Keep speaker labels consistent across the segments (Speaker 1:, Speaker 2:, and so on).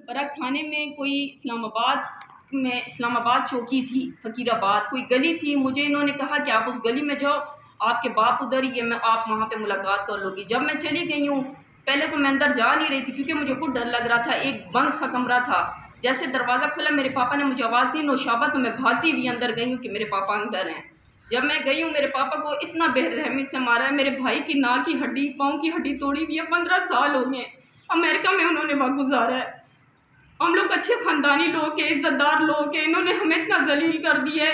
Speaker 1: برق تھانے میں کوئی اسلام آباد چوکی تھی، فقیر آباد کوئی گلی تھی. مجھے انہوں نے کہا کہ آپ اس گلی میں جاؤ، آپ کے باپ ادھر ہی ہے، آپ وہاں پہ ملاقات کر لو گی. جب میں چلی گئی ہوں، پہلے تو میں اندر جا نہیں رہی تھی کیونکہ مجھے خود ڈر لگ رہا تھا. ایک بند سا کمرہ تھا. جیسے دروازہ کھلا میرے پاپا نے مجھے آواز دی نوشابہ، تو میں بھاگتی ہوئی اندر گئی ہوں کہ میرے پاپا اندر ہیں. جب میں گئی ہوں، میرے پاپا کو اتنا بے رحمی سے مارا ہے. میرے بھائی کی ناک کی ہڈی، پاؤں کی ہڈی توڑی ہوئی ہے. 15 سال ہو گئے. امریکہ میں انہوں نے وقت گزارا ہے. ہم لوگ اچھے خاندانی لوگ ہیں، عزت دار لوگ ہیں، انہوں نے ہمیں اتنا ذلیل کر دیا ہے.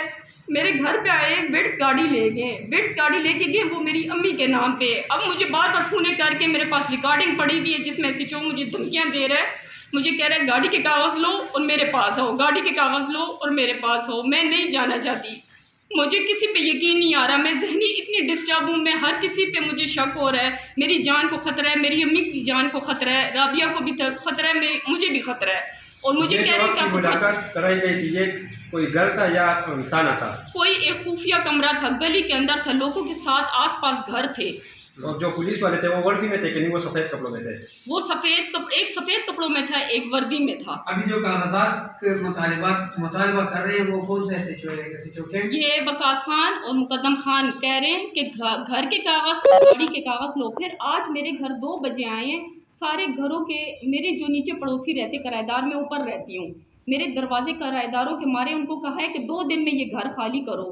Speaker 1: میرے گھر پہ آئے، بٹس گاڑی لے گئے، بٹس گاڑی لے کے گئے، وہ میری امی کے نام پہ. اب مجھے بار بار فون کر کے میرے پاس ریکارڈنگ پڑی ہوئی ہے جس میں ایس ایچ او مجھے دھمکیاں دے رہا ہے. مجھے کہہ رہا ہے گاڑی کے کاغذ لو اور میرے پاس آؤ، گاڑی کے کاغذ لو اور میرے پاس آؤ. میں نہیں جانا چاہتی، مجھے کسی پہ یقین نہیں آ رہا. میں ذہنی اتنی ڈسٹرب ہوں، میں ہر کسی پہ مجھے شک ہو رہا ہے. میری جان کو خطرہ ہے، میری امی کی جان کو خطرہ ہے، رابعہ کو بھی خطرہ ہے، مجھے بھی خطرہ ہے. اور مجھے کہہ رہے ہیں کہ
Speaker 2: ملاقات کرائی گئی تھی، یہ کوئی گھر تھا یا تانا تھا؟
Speaker 1: کوئی ایک خفیہ کمرہ تھا، گلی کے اندر تھا، لوگوں کے ساتھ آس پاس گھر تھے.
Speaker 2: اور جو پولیس والے تھے وہ وردی میں تھے کہ نہیں، وہ سفید کپڑوں میں تھے؟
Speaker 1: وہ ایک سفید کپڑوں میں تھا، ایک وردی میں تھا.
Speaker 3: ابھی جو کاغذات مطالبہ کر رہے ہیں وہ کون سے ہیں؟
Speaker 1: یہ وقاص خان اور مقدم خان کہہ رہے ہیں کہ گھر کے کاغذ، گاڑی کے کاغذ لو. پھر آج میرے گھر 2 بجے آئے ہیں. سارے گھروں کے میرے جو نیچے پڑوسی رہتے کرایہ دار، میں اوپر رہتی ہوں، میرے دروازے کرایہ داروں کے مارے ان کو کہا ہے کہ 2 دن میں یہ گھر خالی کرو.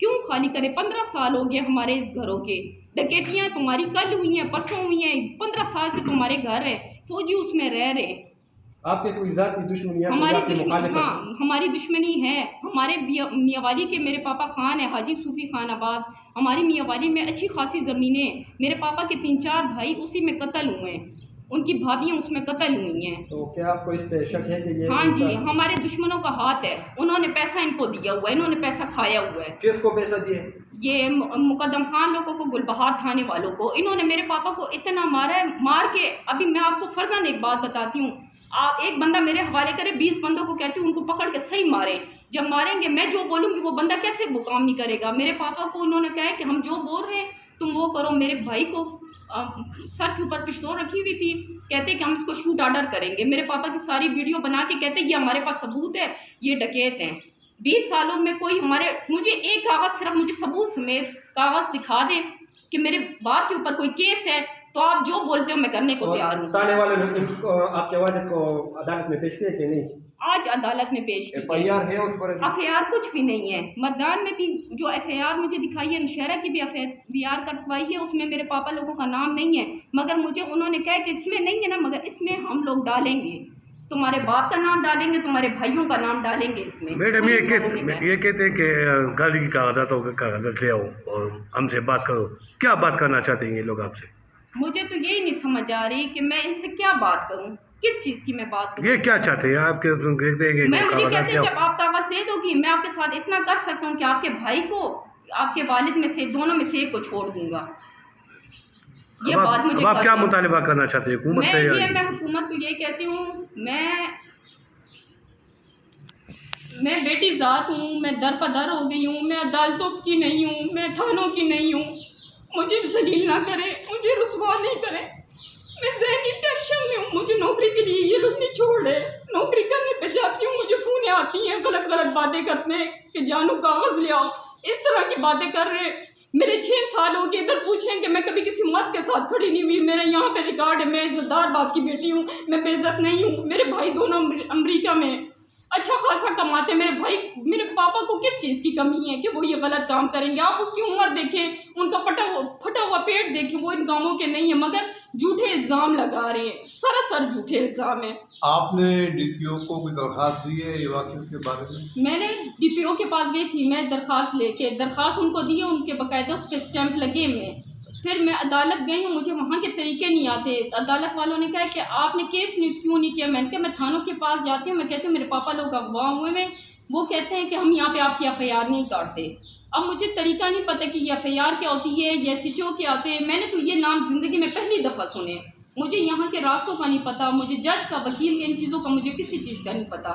Speaker 1: کیوں خالی کرے؟ 15 سال ہو گئے ہمارے اس گھروں کے. ڈکیتیاں تمہاری کل ہوئی ہیں، پرسوں ہوئی ہیں، 15 سال سے تمہارے گھر ہے، فوجی اس میں رہ رہے ہیں.
Speaker 2: آپ کے کوئی ذاتی دشمنی ہے؟
Speaker 1: ہاں، ہماری دشمنی ہے. ہمارے میاں والی کے میرے پاپا خان ہے، حاجی صوفی خان عباس. ہماری میاں والی میں اچھی خاصی زمینیں. میرے پاپا کے 3-4 بھائی اسی میں قتل ہوئے ہیں، ان کی بھابیاں اس میں قتل ہوئی ہیں.
Speaker 2: تو کیا آپ کو اس پہ شک ہے کہ یہ؟
Speaker 1: ہاں جی، ہمارے دشمنوں کا ہاتھ ہے. انہوں نے پیسہ ان کو دیا ہوا ہے، انہوں نے پیسہ کھایا ہوا ہے.
Speaker 2: کس کو پیسہ دیے؟
Speaker 1: یہ مقدم خان لوگوں کو، گلبہار تھانے والوں کو. انہوں نے میرے پاپا کو اتنا مارا ہے، مار کے ابھی میں آپ کو فرضاً ایک بات بتاتی ہوں. آپ ایک بندہ میرے حوالے کرے، 20 بندوں کو کہتی ہوں ان کو پکڑ کے صحیح مارے. جب ماریں گے، میں جو بولوں گی وہ بندہ کیسے وہ کام نہیں کرے گا. میرے پاپا کو انہوں نے کہا ہے کہ ہم جو بول رہے ہیں تم وہ کرو. میرے بھائی کو سر کے اوپر پستول رکھی ہوئی تھی، کہتے کہ ہم اس کو شوٹ آرڈر کریں گے. میرے پاپا کی ساری ویڈیو بنا کے کہتے یہ ہمارے پاس ثبوت ہے، یہ ڈکیت ہیں. 20 سالوں میں کوئی مجھے ایک کاغذ، صرف مجھے ثبوت سمیت کاغذ دکھا دیں کہ میرے باپ کے اوپر کوئی کیس ہے تو آپ جو بولتے ہو میں کرنے کو تیار ہوں.
Speaker 2: تانے والے آپ کے والد کو عدالت میں پیش کیے کہ نہیں؟
Speaker 1: آج عدالت میں پیش کی.
Speaker 2: FIR ہے اس پر؟
Speaker 1: FIR کچھ بھی نہیں ہے. مردان میں بھی جو FIR مجھے دکھائی ہے، نشہرہ کی بھی FIR کٹوائی ہے، اس میں میرے پاپا لوگوں کا نام نہیں ہے. مگر مجھے انہوں نے کہا کہ اس میں نہیں ہے نا، مگر اس میں ہم لوگ ڈالیں گے، تمہارے باپ کا نام ڈالیں گے، تمہارے بھائیوں کا نام ڈالیں گے اس میں.
Speaker 4: میڈم یہ کہتے ہیں کہ گاڑی کی کاغذات لے آؤ اور ہم سے بات کرو. کیا بات کرنا چاہتے ہیں یہ لوگ آپ سے؟
Speaker 1: مجھے تو یہی نہیں سمجھ آ رہی کہ میں ان سے کیا بات کروں، کس چیز کی میں بات کروں.
Speaker 4: یہ کیا چاہتے ہیں آپ کے؟
Speaker 1: میں مجھے کہتے ہیں جب آپ کاغذ دے دو گی میں آپ کے ساتھ اتنا کر سکتا ہوں کہ آپ کے بھائی کو، آپ کے والد میں سے دونوں میں سے ایک کو چھوڑ دوں گا. یہ بات مجھے
Speaker 4: آپ کیا مطالبہ کرنا چاہتے ہیں حکومت سے؟
Speaker 1: میں حکومت کو یہ کہتی ہوں، میں بیٹی ذات ہوں، میں در پدر ہو گئی ہوں، میں عدالتوں کی نہیں ہوں، میں تھانوں کی نہیں ہوں. مجھے ذلیل نہ کرے، مجھے رسوا نہیں کرے. میں ذہنی ٹینشن میں ہوں. مجھے نوکری کے لیے یہ لوگ نہیں چھوڑ رہے. نوکری کرنے پہ جاتی ہوں، مجھے فون آتی ہیں، غلط باتیں کرتے ہیں کہ جانو کاغذ لے آؤ، اس طرح کی باتیں کر رہے ہیں. میرے 6 سال ہو گئے. ادھر پوچھیں کہ میں کبھی کسی مرد کے ساتھ کھڑی نہیں ہوئی. میرے یہاں پہ ریکارڈ ہے، میں عزت دار باپ کی بیٹی ہوں، میں بے عزت نہیں ہوں. میرے بھائی دونوں امریکہ میں اچھا خاصا کماتے. میرے پاپا کو کس چیز کی کمی ہے کہ وہ یہ غلط کام کریں گے؟ آپ اس کی عمر دیکھیں، ان کا پھٹا ہوا پیٹ دیکھیں، وہ ان کاموں کے نہیں ہیں، مگر جھوٹے الزام لگا رہے ہیں، سراسر جھوٹے الزام ہیں.
Speaker 5: آپ نے DPO کو کوئی درخواست دی ہے یہ واقعے کے بارے میں؟
Speaker 1: میں نے DPO کے پاس گئی تھی، میں درخواست لے کے، درخواست ان کو دی ہے، ان کے باقاعدہ اس پہ اسٹیمپ لگے ہوئے. پھر میں عدالت گئی ہوں، مجھے وہاں کے طریقے نہیں آتے. عدالت والوں نے کہا کہ آپ نے کیس کیوں نہیں کیا؟ میں نے کہا میں تھانوں کے پاس جاتی ہوں، میں کہتی ہوں میرے پاپا لوگ اغوا ہوئے ہیں، وہ کہتے ہیں کہ ہم یہاں پہ آپ کی FIR نہیں کاٹتے. اب مجھے طریقہ نہیں پتہ کہ یہ FIR کیا ہوتی ہے یا SHO کیا ہوتے ہیں. میں نے تو یہ نام زندگی میں پہلی دفعہ سنے. مجھے یہاں کے راستوں کا نہیں پتہ، مجھے جج کا، وکیل کے، ان چیزوں کا مجھے کسی چیز کا نہیں پتہ.